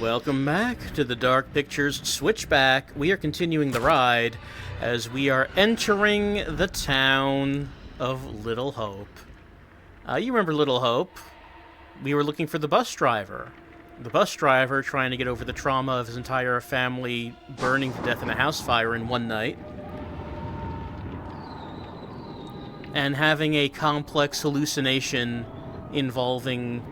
Welcome back to the Dark Pictures Switchback. We are continuing the ride as we are entering the town of Little Hope. You remember Little Hope? We were looking for the bus driver. The bus driver trying to get over the trauma of his entire family burning to death in a house fire in one night. And having a complex hallucination involving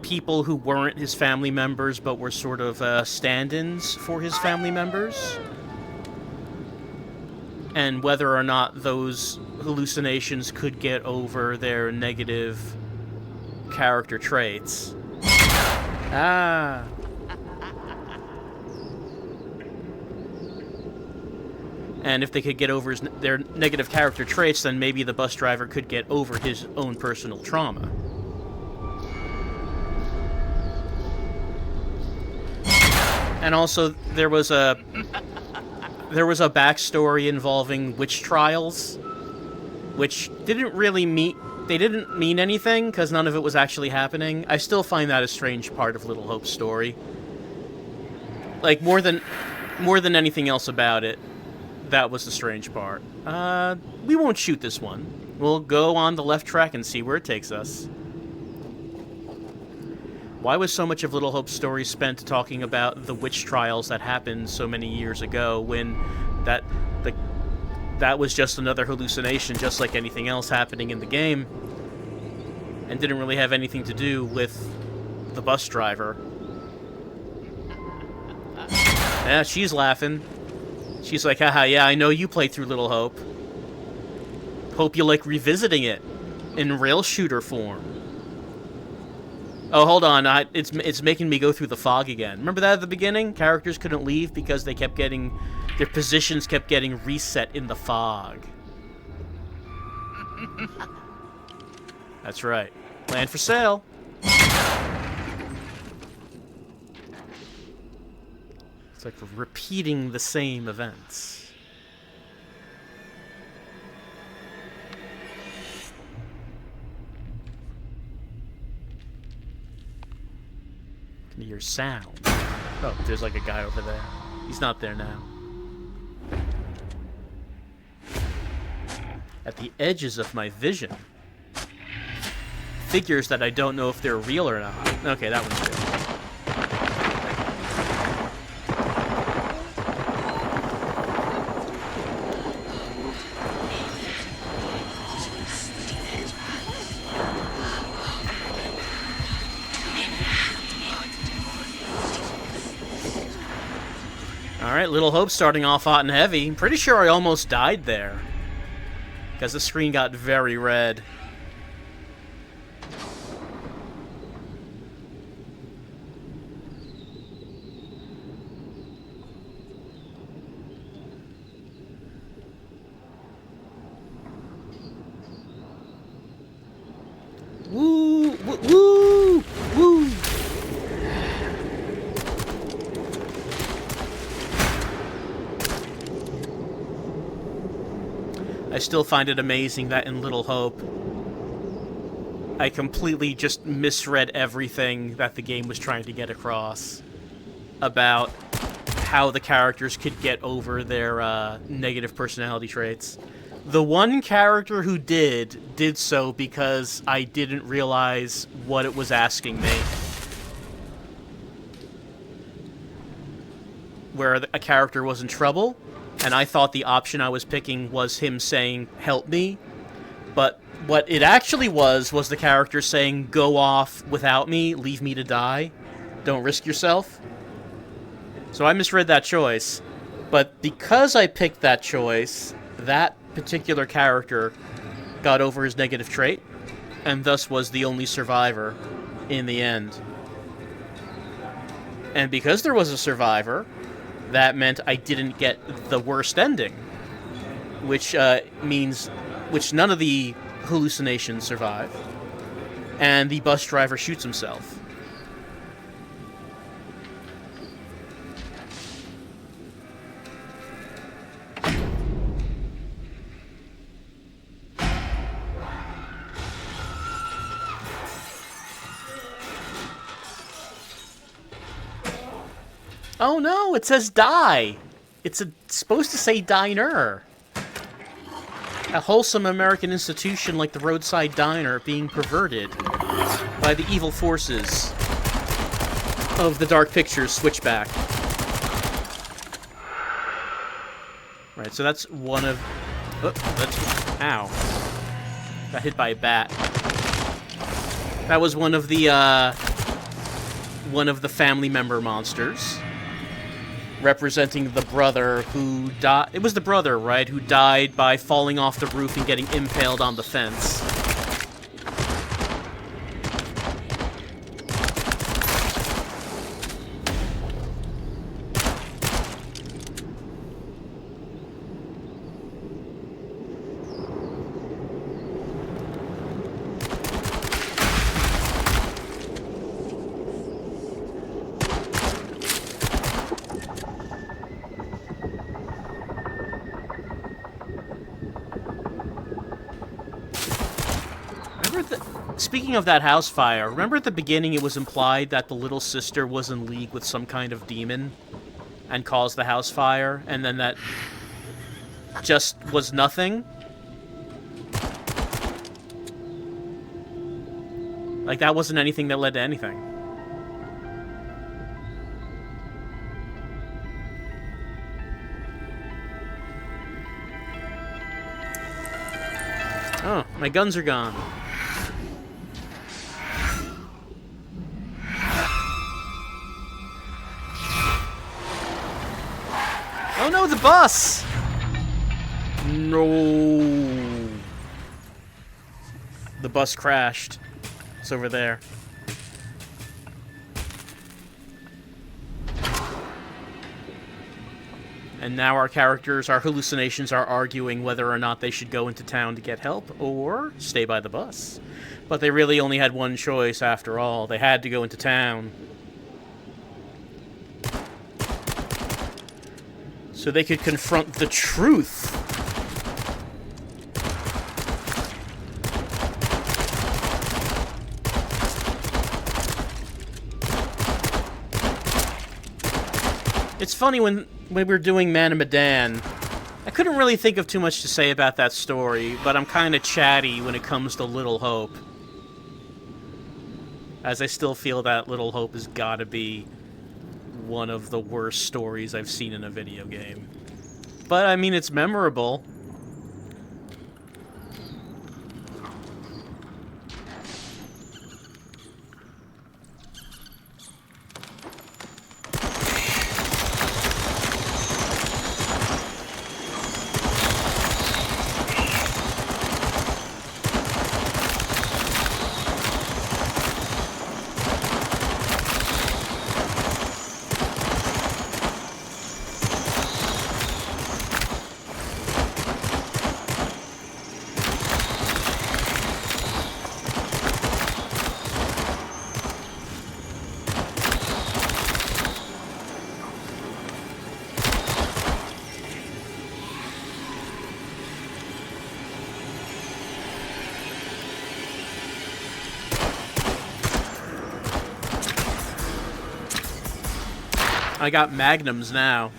people who weren't his family members but were sort of stand-ins for his family members. And whether or not those hallucinations could get over their negative character traits. Ah. And if they could get over their negative character traits, then maybe the bus driver could get over his own personal trauma. And also, there was a backstory involving witch trials, which didn't mean anything, because none of it was actually happening. I still find that a strange part of Little Hope's story. Like, more than anything else about it, that was the strange part. We won't shoot this one. We'll go on the left track and see where it takes us. Why was so much of Little Hope's story spent talking about the witch trials that happened so many years ago when that was just another hallucination, just like anything else happening in the game, and didn't really have anything to do with the bus driver? Yeah, she's laughing. She's like, haha, yeah, I know you played through Little Hope. Hope you like revisiting it in rail shooter form. Oh, hold on, it's making me go through the fog again. Remember that at the beginning? Characters couldn't leave because they kept getting... their positions kept getting reset in the fog. That's right. Land for sale. It's like repeating the same events. Can hear sound. Oh, there's like a guy over there. He's not there now. At the edges of my vision. Figures that I don't know if they're real or not. Okay, that one's real. Alright, Little Hope starting off hot and heavy. I'm pretty sure I almost died there, because the screen got very red. Woo! Woo! Woo! Woo! I still find it amazing that in Little Hope, I completely just misread everything that the game was trying to get across about how the characters could get over their negative personality traits. The one character who did so because I didn't realize what it was asking me. Where a character was in trouble, and I thought the option I was picking was him saying, help me. But what it actually was the character saying, go off without me, leave me to die. Don't risk yourself. So I misread that choice. But because I picked that choice, that particular character got over his negative trait, and thus was the only survivor in the end. And because there was a survivor, that meant I didn't get the worst ending, which which none of the hallucinations survive, and the bus driver shoots himself. Oh no, it says die. It's supposed to say diner. A wholesome American institution like the roadside diner being perverted by the evil forces of the Dark Pictures Switchback. Right, so that's one of... Oh, that's... Ow. Got hit by a bat. That was one of the family member monsters. Representing the brother who died... It was the brother, right? Who died by falling off the roof and getting impaled on the fence. Speaking of that house fire, remember at the beginning it was implied that the little sister was in league with some kind of demon and caused the house fire, and then that just was nothing? Like, that wasn't anything that led to anything. Oh, my guns are gone. Oh no, the bus! No. The bus crashed. It's over there. And now our characters, our hallucinations, are arguing whether or not they should go into town to get help or stay by the bus. But they really only had one choice after all. They had to go into town. So they could confront the truth. It's funny, when we were doing Man of Medan, I couldn't really think of too much to say about that story, but I'm kind of chatty when it comes to Little Hope. As I still feel that Little Hope has gotta be one of the worst stories I've seen in a video game. But, I mean, it's memorable. I got magnums now.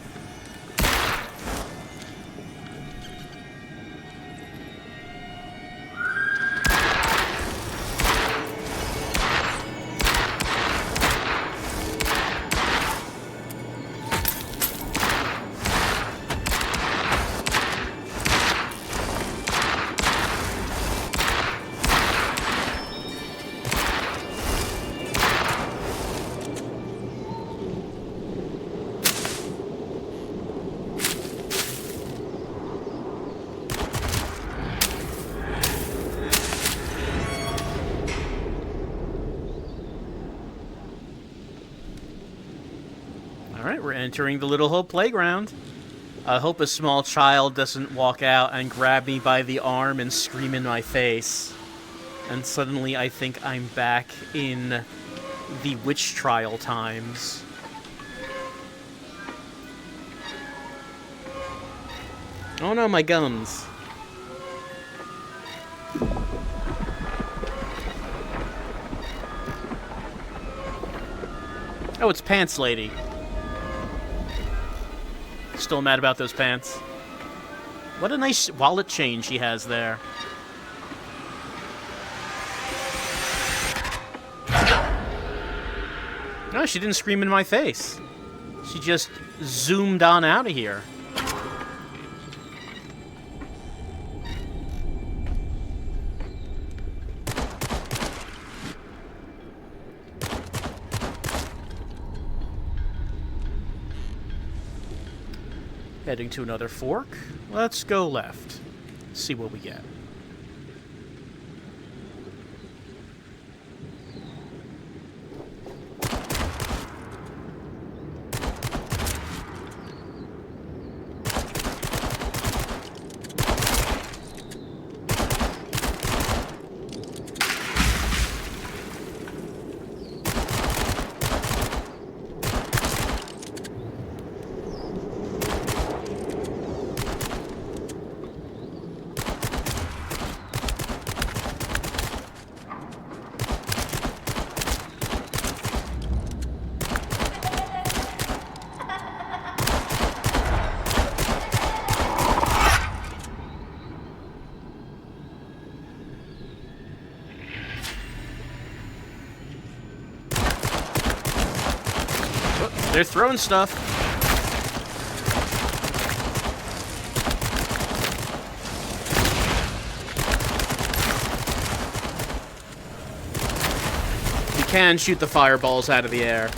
Alright, we're entering the Little Hope playground. I hope a small child doesn't walk out and grab me by the arm and scream in my face. And suddenly I think I'm back in the witch trial times. Oh no, my gums. Oh, it's Pants Lady. Still mad about those pants. What a nice wallet chain she has there. No, she didn't scream in my face. She just zoomed on out of here. Heading to another fork. Let's go left. See what we get. They're throwing stuff. You can shoot the fireballs out of the air.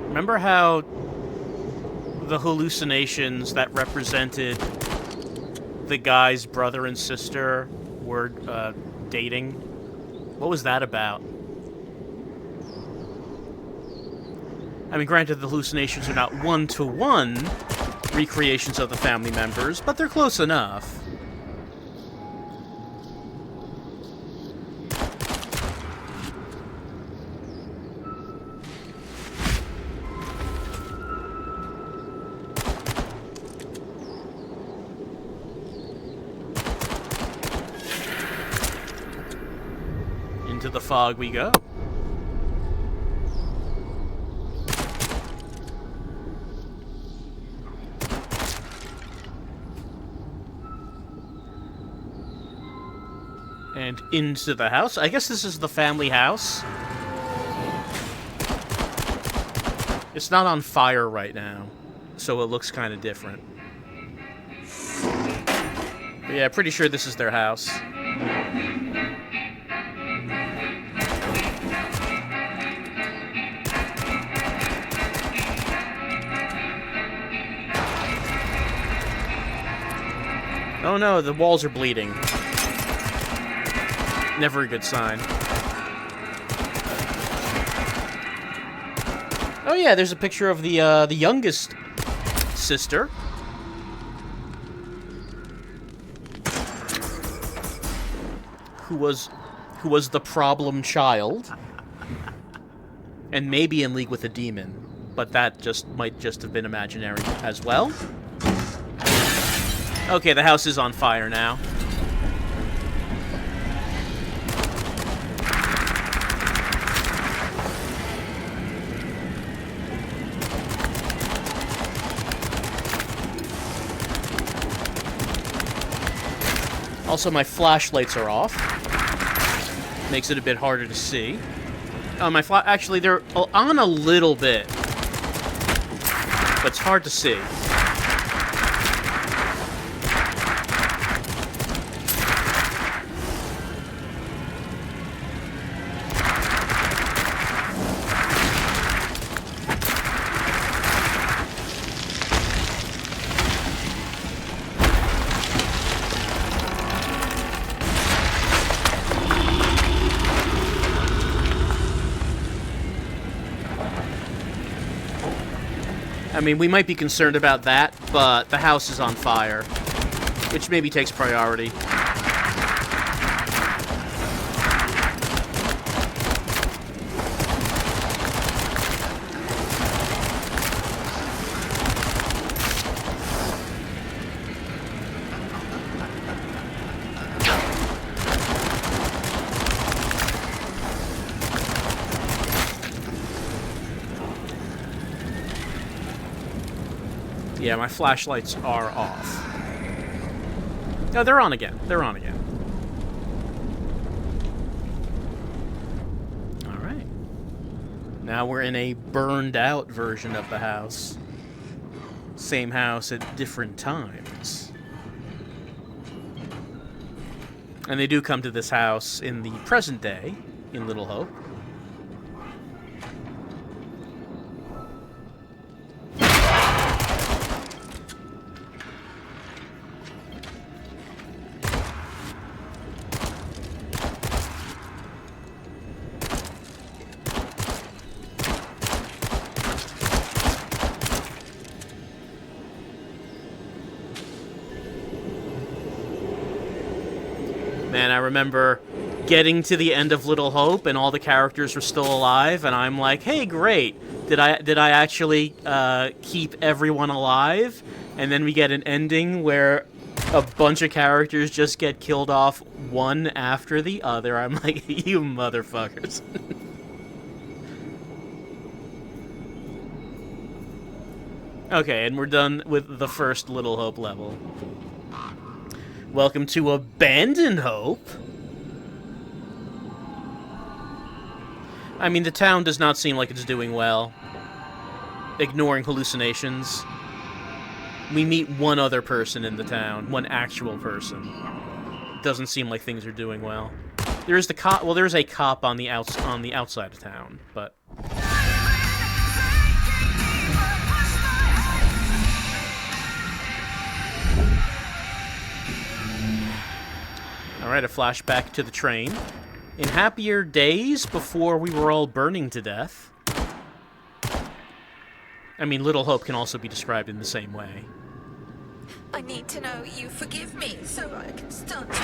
Remember how the hallucinations that represented the guy's brother and sister were dating? What was that about? I mean, granted, the hallucinations are not one-to-one recreations of the family members, but they're close enough. Into the fog we go. And into the house. I guess this is the family house. It's not on fire right now, so it looks kind of different. But yeah, pretty sure this is their house. Oh no, the walls are bleeding. Never a good sign. Oh yeah, there's a picture of the youngest sister. Who was the problem child. And maybe in league with a demon. But that might just have been imaginary as well. Okay, the house is on fire now. Also, my flashlights are off. Makes it a bit harder to see. Actually, they're on a little bit. But it's hard to see. I mean, we might be concerned about that, but the house is on fire, which maybe takes priority. Yeah, my flashlights are off. No, they're on again. They're on again. Alright. Now we're in a burned out version of the house. Same house at different times. And they do come to this house in the present day, in Little Hope. Man, I remember getting to the end of Little Hope and all the characters were still alive, and I'm like, hey, great. Did I actually keep everyone alive? And then we get an ending where a bunch of characters just get killed off one after the other. I'm like, you motherfuckers. Okay, and we're done with the first Little Hope level. Welcome to Abandoned Hope. I mean, the town does not seem like it's doing well. Ignoring hallucinations. We meet one other person in the town. One actual person. Doesn't seem like things are doing well. There is the cop. Well, there's a cop on the outside of town, but. Alright, a flashback to the train. In happier days, before we were all burning to death. I mean, Little Hope can also be described in the same way. I need to know you forgive me, so I can start to...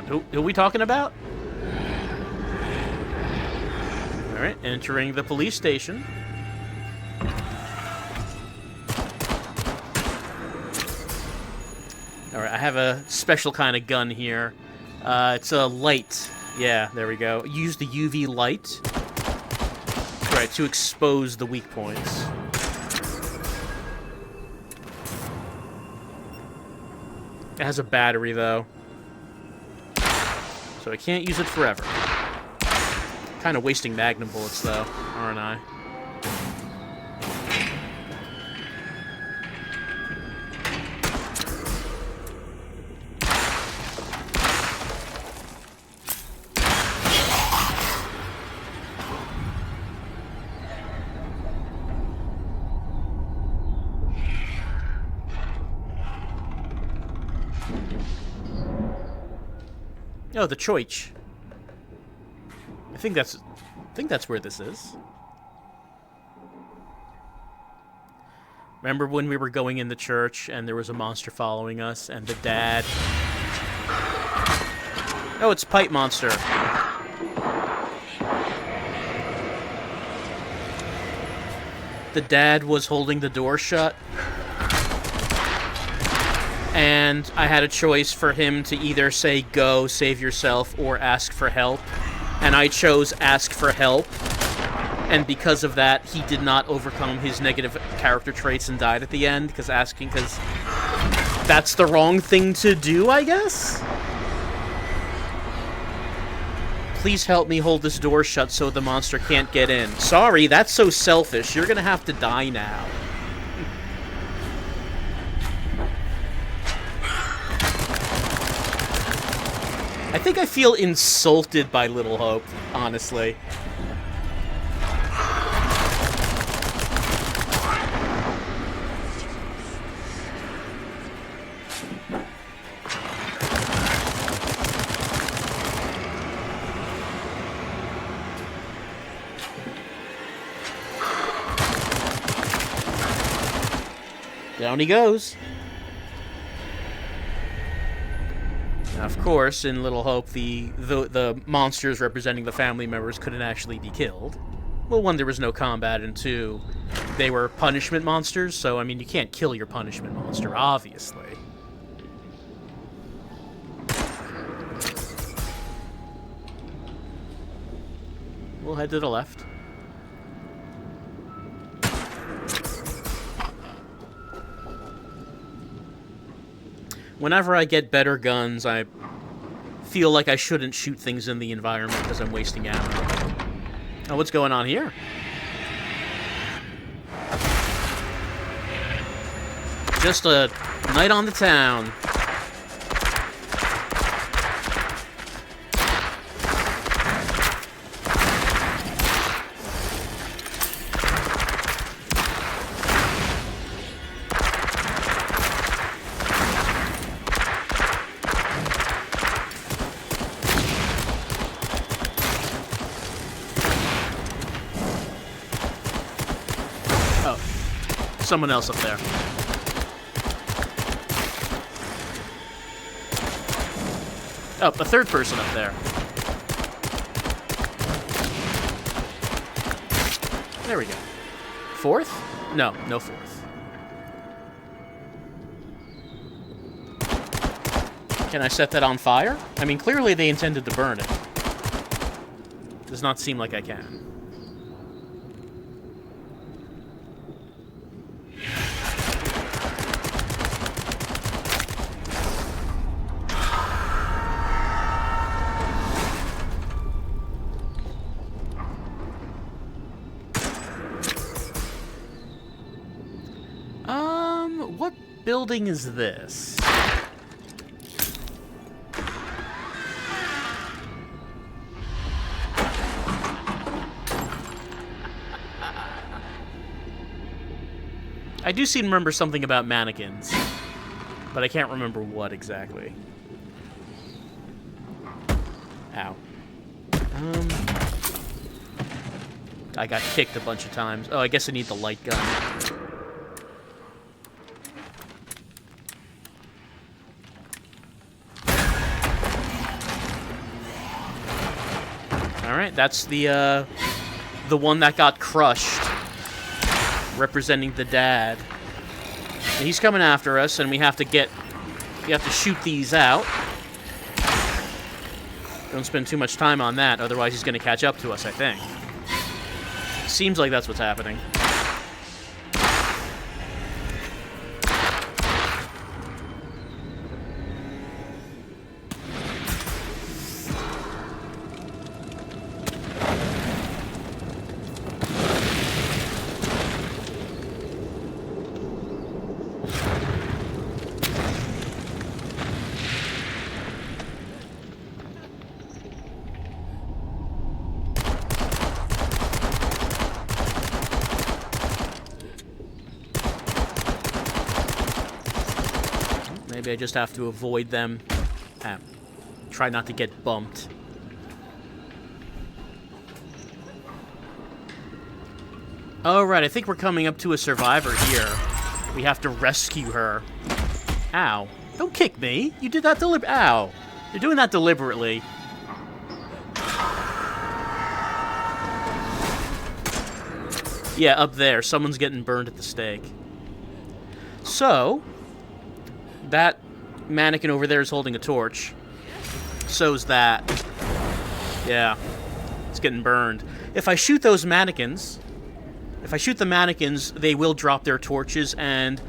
Who are we talking about? Alright, entering the police station. Alright, I have a special kind of gun here. It's a light. Yeah, there we go. Use the UV light. Right, to expose the weak points. It has a battery, though. So I can't use it forever. Kind of wasting magnum bullets, though, aren't I? Oh, the choich. I think that's where this is. Remember when we were going in the church and there was a monster following us and the dad... Oh, it's Pipe Monster. The dad was holding the door shut. And I had a choice for him to either say, go, save yourself, or ask for help. And I chose ask for help. And because of that, he did not overcome his negative character traits and died at the end, because that's the wrong thing to do, I guess? Please help me hold this door shut so the monster can't get in. Sorry, that's so selfish. You're gonna have to die now. I think I feel insulted by Little Hope, honestly. Down he goes. Now, of course, in Little Hope, the monsters representing the family members couldn't actually be killed. Well, one, there was no combat, and two, they were punishment monsters, so, I mean, you can't kill your punishment monster, obviously. We'll head to the left. Whenever I get better guns, I feel like I shouldn't shoot things in the environment because I'm wasting ammo. Oh, what's going on here? Just a night on the town. Someone else up there. Oh, a third person up there. There we go. Fourth? No, no fourth. Can I set that on fire? I mean, clearly they intended to burn it. Does not seem like I can. What building is this? I do seem to remember something about mannequins, but I can't remember what exactly. Ow. I got kicked a bunch of times. Oh, I guess I need the light gun. Alright, that's the one that got crushed, representing the dad. And he's coming after us, and we have to shoot these out. Don't spend too much time on that, otherwise he's going to catch up to us, I think. Seems like that's what's happening. Maybe I just have to avoid them. Try not to get bumped. Alright, I think we're coming up to a survivor here. We have to rescue her. Ow. Don't kick me. You did that deliberately. Ow. You're doing that deliberately. Yeah, up there. Someone's getting burned at the stake. So, that mannequin over there is holding a torch. So's that. Yeah. It's getting burned. If I shoot those mannequins... If I shoot the mannequins, they will drop their torches, and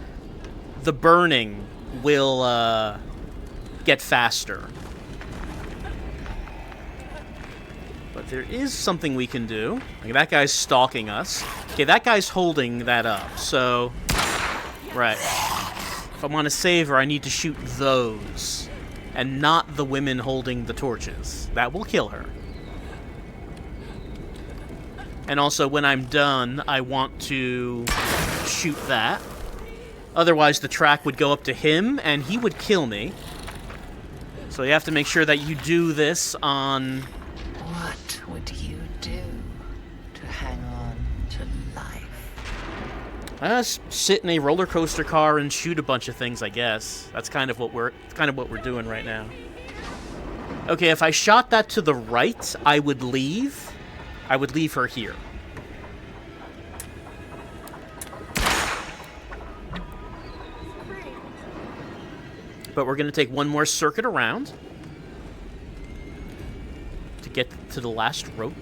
the burning will, get faster. But there is something we can do. Like, that guy's stalking us. Okay, that guy's holding that up, so... Right. If I want to save her, I need to shoot those, and not the women holding the torches. That will kill her. And also, when I'm done, I want to shoot that. Otherwise, the track would go up to him, and he would kill me. So you have to make sure that you do this on... What would you do to hang on to life? Sit in a roller coaster car and shoot a bunch of things, I guess. That's kind of what we're doing right now. Okay, if I shot that to the right, I would leave. I would leave her here. But we're going to take one more circuit around to get to the last rope,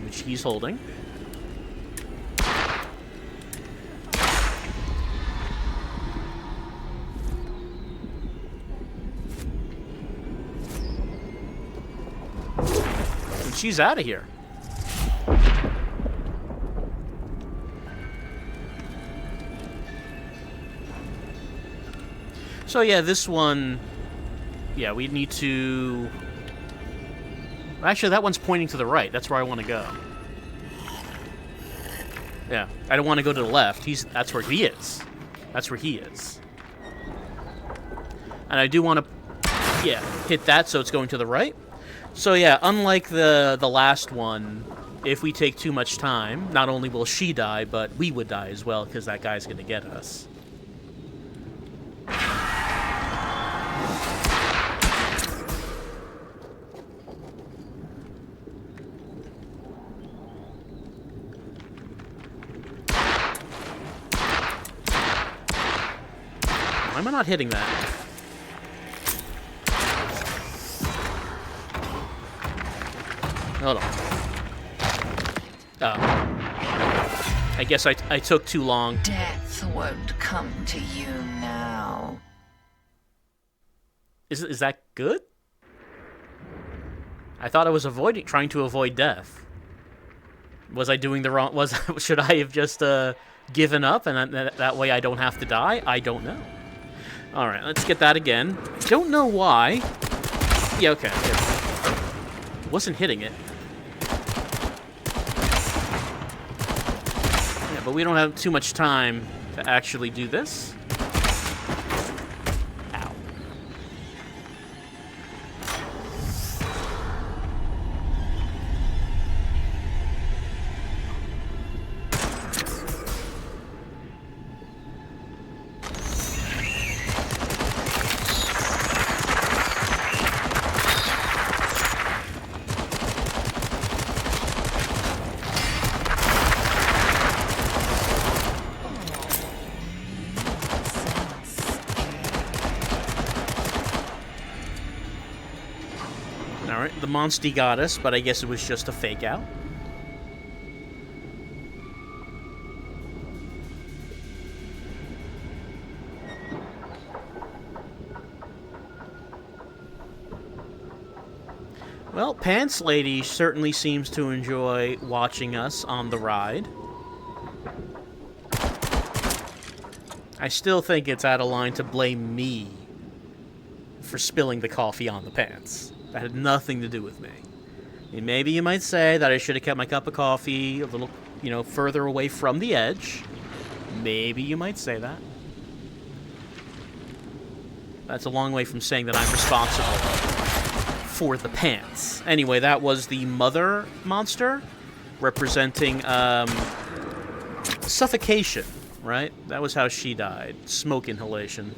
which he's holding. And she's out of here. So yeah, this one, yeah, we need to... Actually, that one's pointing to the right. That's where I want to go. Yeah, I don't want to go to the left. That's where he is. That's where he is. And I do want to, yeah, hit that so it's going to the right. So yeah, unlike the last one, if we take too much time, not only will she die, but we would die as well, because that guy's going to get us. Why am I not hitting that? Hold on. Oh. I guess I took too long. Death won't come to you now. Is that good? I thought I was trying to avoid death. Was I doing the wrong... Should I have just given up and that way I don't have to die? I don't know. Alright, let's get that again. Don't know why. Yeah, okay. Wasn't hitting it. Yeah, but we don't have too much time to actually do this. Ow. Alright, the monster got us, but I guess it was just a fake out. Well, Pants Lady certainly seems to enjoy watching us on the ride. I still think it's out of line to blame me for spilling the coffee on the pants. That had nothing to do with me. And maybe you might say that I should have kept my cup of coffee a little, further away from the edge. Maybe you might say that. That's a long way from saying that I'm responsible for the pants. Anyway, that was the mother monster, representing suffocation, right? That was how she died. Smoke inhalation.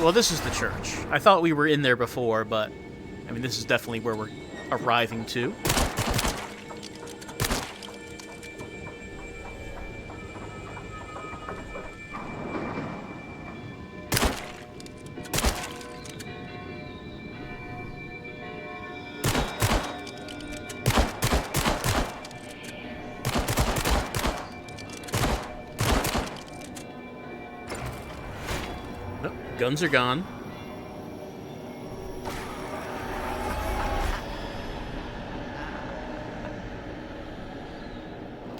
Well, this is the church. I thought we were in there before, but... I mean, this is definitely where we're arriving to. Nope, guns are gone.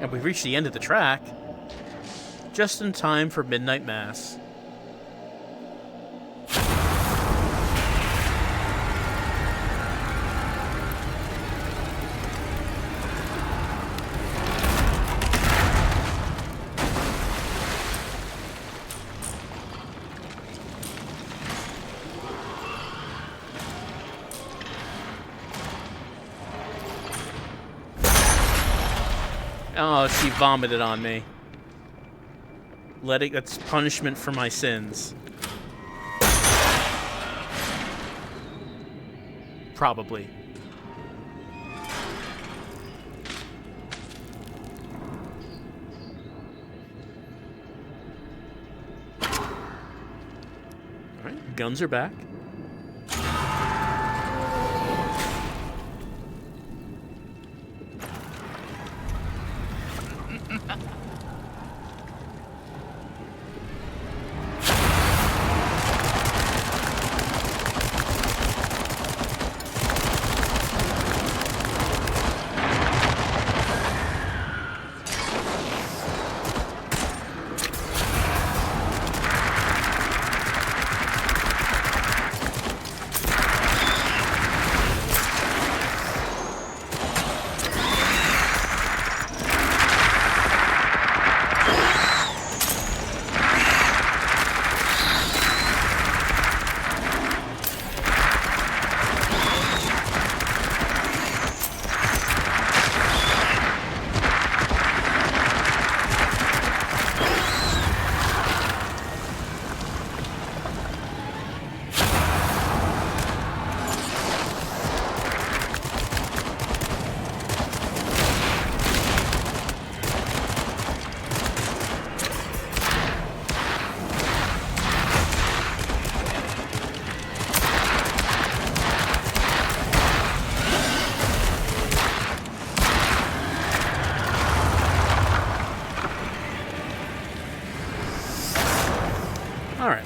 And we've reached the end of the track, just in time for Midnight Mass. Oh, she vomited on me. That's punishment for my sins. Probably. Alright, guns are back. Alright,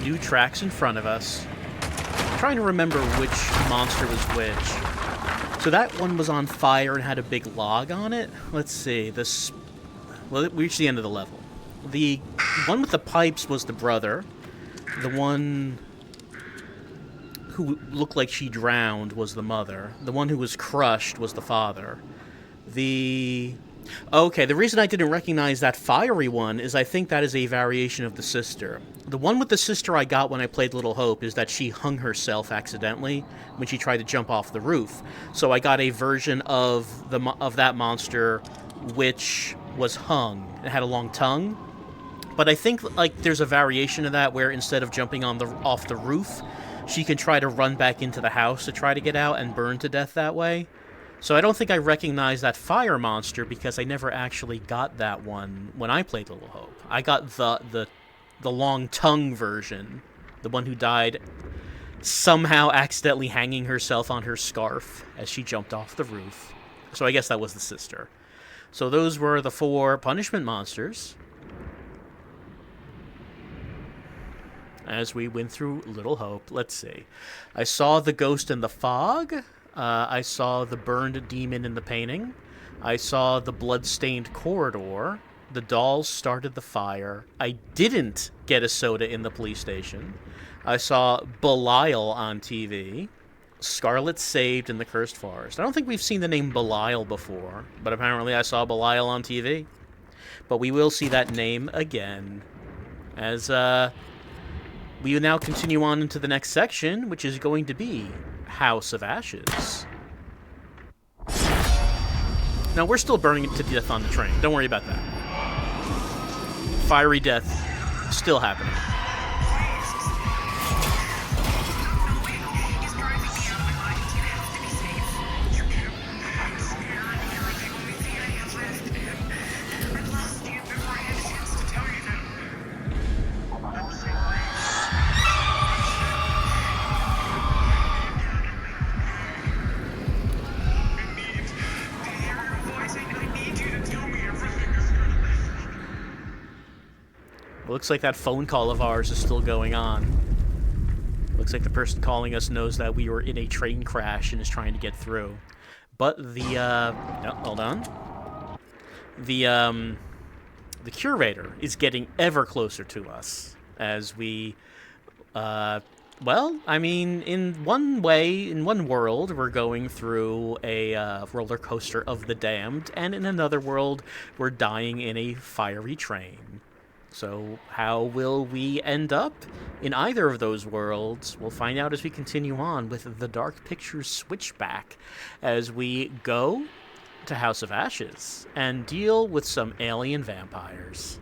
new tracks in front of us. I'm trying to remember which monster was which. So that one was on fire and had a big log on it. Let's see, well, we reached the end of the level. The one with the pipes was the brother. The one who looked like she drowned was the mother. The one who was crushed was the father. Okay, the reason I didn't recognize that fiery one is I think that is a variation of the sister. The one with the sister I got when I played Little Hope is that she hung herself accidentally when she tried to jump off the roof. So I got a version of that monster which was hung. It had a long tongue. But I think like there's a variation of that where instead of jumping off the roof, she can try to run back into the house to try to get out and burn to death that way. So I don't think I recognize that fire monster because I never actually got that one when I played Little Hope. I got the long tongue version, the one who died somehow accidentally hanging herself on her scarf as she jumped off the roof. So I guess that was the sister. So those were the 4 punishment monsters as we went through Little Hope. Let's see. I saw the ghost in the fog. I saw the burned demon in the painting. I saw the blood-stained corridor. The dolls started the fire. I didn't get a soda in the police station. I saw Belial on TV. Scarlet saved in the Cursed Forest. I don't think we've seen the name Belial before, but apparently I saw Belial on TV. But we will see that name again as we now continue on into the next section, which is going to be House of Ashes. Now, we're still burning it to death on the train. Don't worry about that. Fiery death still happening. looks like that phone call of ours is still going on. Looks like the person calling us knows that we were in a train crash and is trying to get through. But the, no, hold on. The curator is getting ever closer to us as we, well, I mean, in one way, in one world, we're going through a roller coaster of the damned, and in another world, we're dying in a fiery train. So how will we end up in either of those worlds? We'll find out as we continue on with the Dark Pictures Switchback, as we go to House of Ashes and deal with some alien vampires.